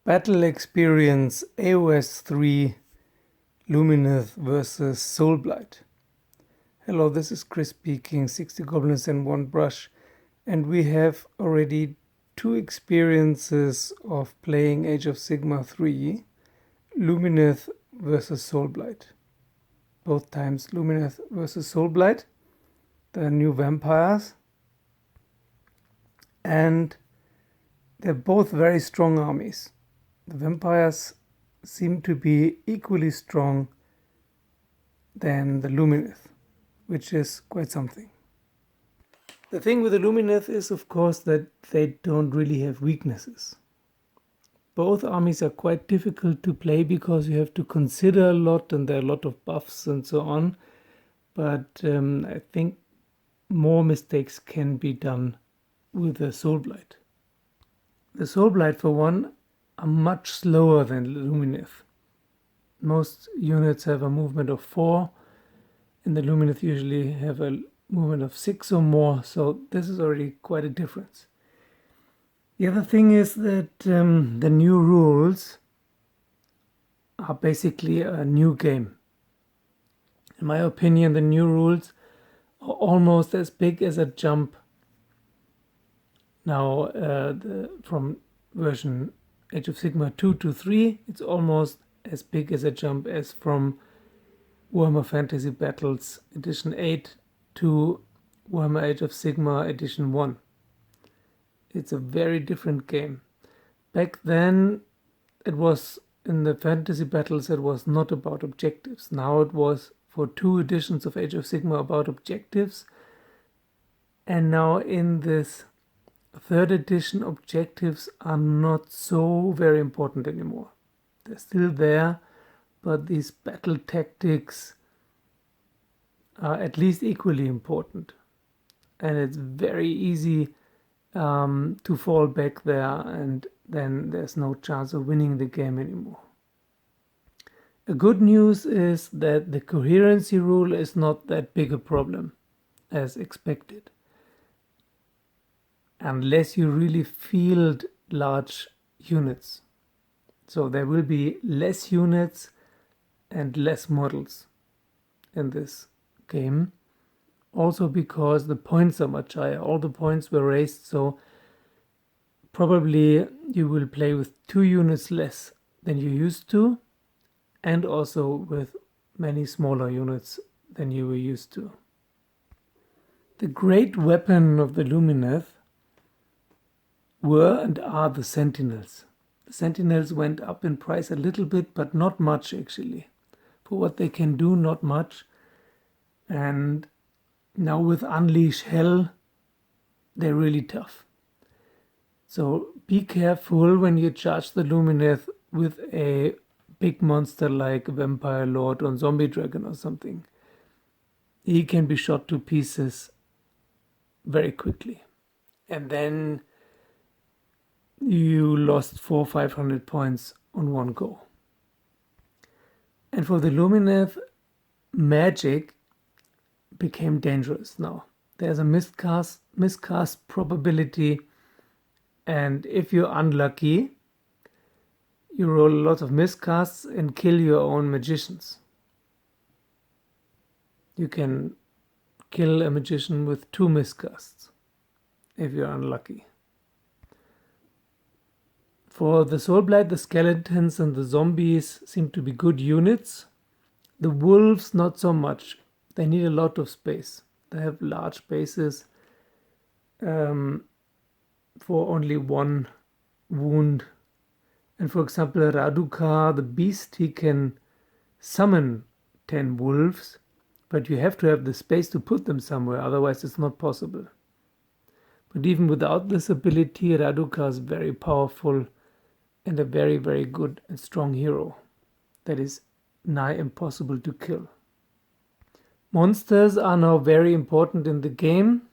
Battle Experience AOS 3 Lumineth versus Soulblight. Hello, this is Chris speaking, 60 Goblins and 1 Brush, and we have already 2 experiences of playing Age of Sigmar 3, Lumineth versus Soulblight. Both times Lumineth versus Soulblight, the new vampires, and they're both very strong armies. The vampires seem to be equally strong than the Lumineth, which is quite something. The thing with the Lumineth is, of course, that they don't really have weaknesses. Both armies are quite difficult to play because you have to consider a lot and there are a lot of buffs and so on. But I think more mistakes can be done with the Soulblight. The Soulblight, for one, are much slower than Lumineth. Most units have a movement of 4, and the Lumineth usually have a movement of 6 or more, so this is already quite a difference. The other thing is that the new rules are basically a new game. In my opinion, the new rules are almost as big as a jump now from version Age of Sigmar 2 to 3, it's almost as big as a jump as from Warhammer Fantasy Battles Edition 8 to Warhammer Age of Sigmar Edition 1. It's a very different game. Back then, it was in the Fantasy Battles, it was not about objectives. Now it was for 2 editions of Age of Sigmar about objectives. And now in this 3rd edition, objectives are not so very important anymore. They're still there, but these battle tactics are at least equally important. And it's very easy to fall back there, and then there's no chance of winning the game anymore. The good news is that the coherency rule is not that big a problem as expected. Unless you really field large units. So there will be less units and less models in this game. Also because the points are much higher. All the points were raised, so probably you will play with 2 units less than you used to, and also with many smaller units than you were used to. The great weapon of the Lumineth were and are the Sentinels. The Sentinels went up in price a little bit, but not much actually. For what they can do, not much. And now with Unleash Hell, they're really tough. So be careful when you charge the Lumineth with a big monster like a Vampire Lord or Zombie Dragon or something. He can be shot to pieces very quickly. And then you lost 400-500 points on one go. And for the Lumineth, magic became dangerous now. There's a miscast probability, and if you're unlucky, you roll a lot of miscasts and kill your own magicians. You can kill a magician with 2 miscasts if you're unlucky. For the Soulblight, the skeletons and the zombies seem to be good units. The wolves, not so much. They need a lot of space. They have large bases for only 1 wound. And for example, Radukar, the beast, he can summon 10 wolves, but you have to have the space to put them somewhere, otherwise it's not possible. But even without this ability, Radukar is very powerful and a very, very good and strong hero that is nigh impossible to kill. Monsters are now very important in the game,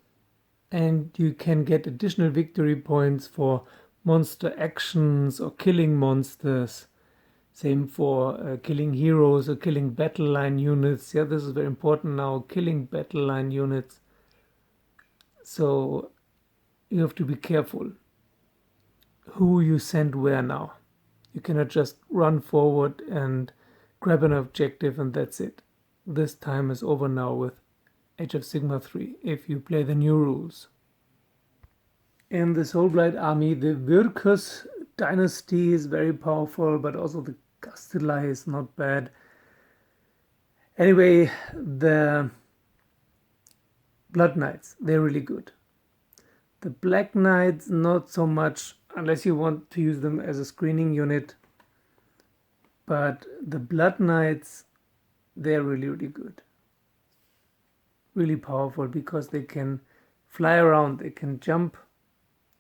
and you can get additional victory points for monster actions or killing monsters. Same for killing heroes or killing battle line units. Yeah, this is very important now, killing battle line units. So you have to be careful who you send where now. You cannot just run forward and grab an objective and that's it. This time is over now with Age of Sigmar 3 if you play the new rules. In the Soulblight army, the Virkus dynasty is very powerful, but also the Gastelai is not bad. Anyway, the Blood Knights, they're really good. The Black Knights, not so much, unless you want to use them as a screening unit. But the Blood Knights, they're really, really good. Really powerful because they can fly around, they can jump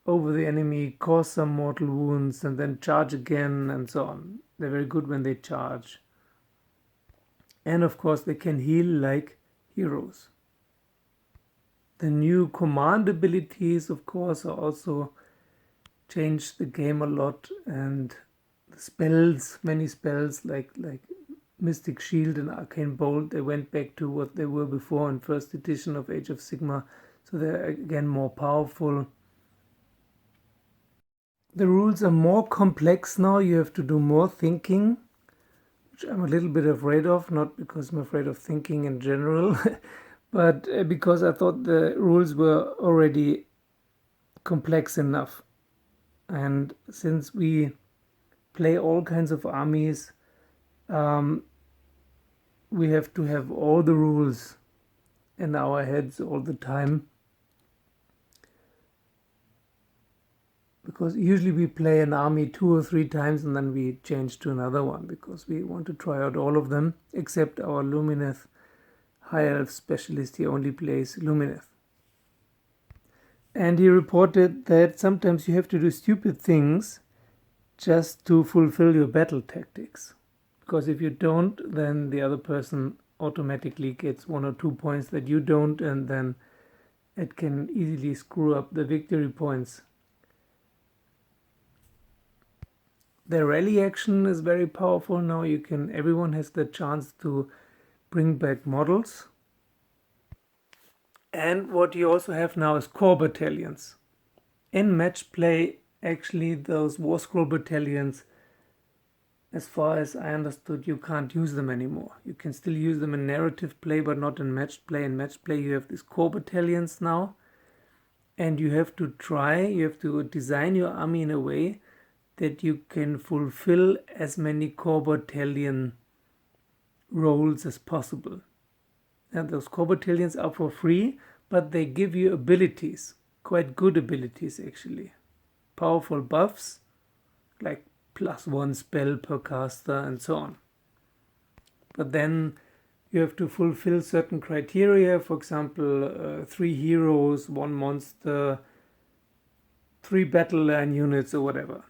over the enemy, cause some mortal wounds, and then charge again, and so on. They're very good when they charge. And of course, they can heal like heroes. The new command abilities, of course, are also changed the game a lot, and the spells, many spells like Mystic Shield and Arcane Bolt, they went back to what they were before in first edition of Age of Sigmar, so they're again more powerful. The rules are more complex now, you have to do more thinking, which I'm a little bit afraid of, not because I'm afraid of thinking in general, but because I thought the rules were already complex enough. And since we play all kinds of armies, we have to have all the rules in our heads all the time. Because usually we play an army 2 or 3 times and then we change to another one because we want to try out all of them, except our Lumineth High Elf specialist. He only plays Lumineth. And he reported that sometimes you have to do stupid things just to fulfill your battle tactics. Because if you don't, then the other person automatically gets 1 or 2 points that you don't, and then it can easily screw up the victory points. The rally action is very powerful now. Everyone has the chance to bring back models. And what you also have now is core battalions. In match play, actually those War Scroll battalions, as far as I understood, you can't use them anymore. You can still use them in narrative play, but not in match play. In match play you have these core battalions now. And you have to design your army in a way that you can fulfill as many core battalion roles as possible. And those core battalions are for free, but they give you abilities, quite good abilities actually. Powerful buffs, like +1 spell per caster and so on. But then you have to fulfill certain criteria, for example, 3 heroes, 1 monster, 3 battle line units or whatever.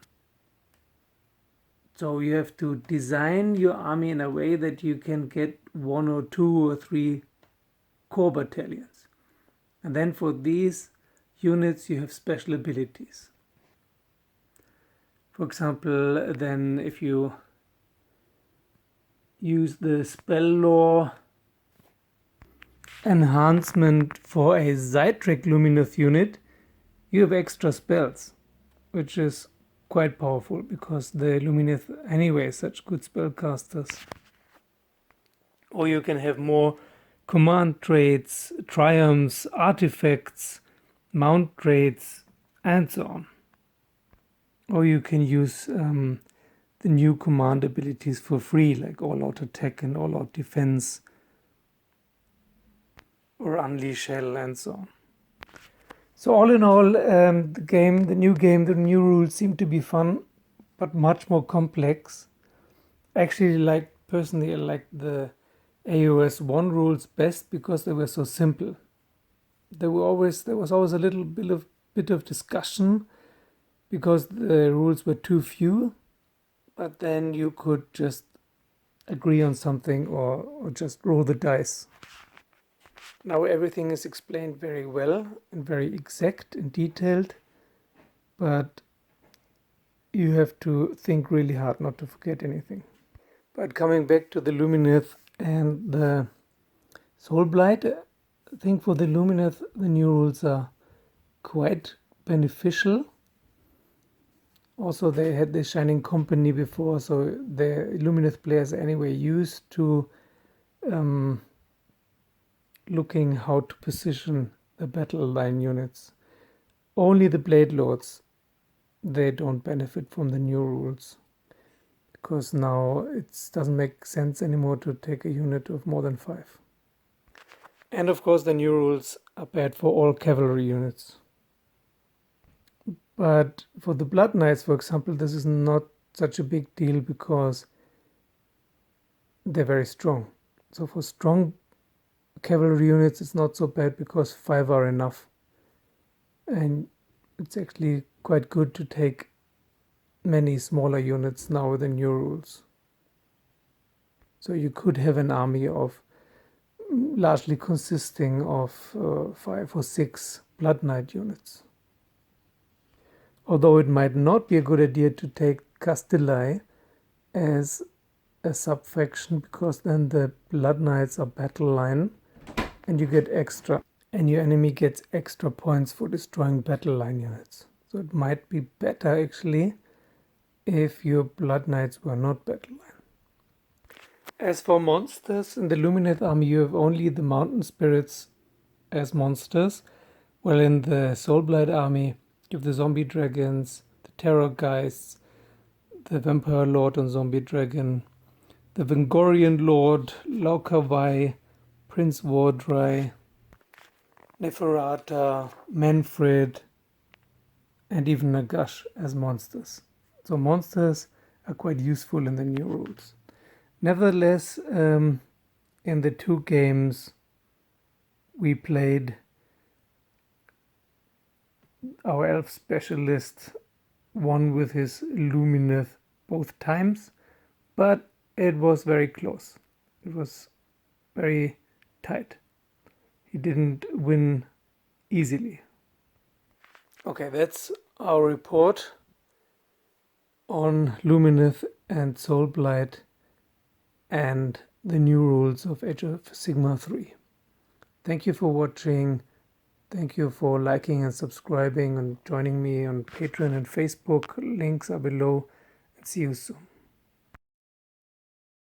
So you have to design your army in a way that you can get 1 or 2 or 3 core battalions. And then for these units you have special abilities. For example, then if you use the spell lore enhancement for a Zytrek Lumineth unit, you have extra spells, which is quite powerful because the Lumineth anyway is such good spellcasters. Or you can have more command traits, triumphs, artifacts, mount traits, and so on. Or you can use the new command abilities for free, like all out attack and all out defense, or unleash hell and so on. So all in all, the new rules seem to be fun, but much more complex. Actually, personally, I like the AOS 1 rules best because they were so simple. There was always a little bit of discussion because the rules were too few, but then you could just agree on something or just roll the dice. Now everything is explained very well and very exact and detailed, but you have to think really hard not to forget anything. But coming back to the Lumineth and the Soulblight, I think for the Lumineth the new rules are quite beneficial. Also, they had the Shining Company before, so the Lumineth players are anyway used to looking how to position the battle line units. Only the Blade Lords, they don't benefit from the new rules, because now it doesn't make sense anymore to take a unit of more than 5. And of course the new rules are bad for all cavalry units. But for the Blood Knights, for example, this is not such a big deal because they're very strong. So for strong cavalry units, it's not so bad because 5 are enough. And it's actually quite good to take many smaller units now with the new rules. So you could have an army of largely consisting of 5 or 6 Blood Knight units. Although it might not be a good idea to take Castelli as a sub-faction, because then the Blood Knights are battle line and you get extra, and your enemy gets extra points for destroying battle line units. So it might be better actually if your Blood Knights were not battle line. As for monsters, in the Lumineth army you have only the Mountain Spirits as monsters, while in the Soulblight army you have the Zombie Dragons, the Terror Geists, the Vampire Lord and Zombie Dragon, the Vengorian Lord, Laukavai, Prince Vordry, Neferata, Manfred, and even Nagash as monsters. So monsters are quite useful in the new rules. Nevertheless, in the 2 games we played, our elf specialist won with his Lumineth both times, but it was very close. It was very tight. He didn't win easily. Okay, that's our report on Lumineth and Soulblight and the new rules of Age of Sigmar 3. Thank you for watching. Thank you for liking and subscribing and joining me on Patreon and Facebook. Links are below, and see you soon.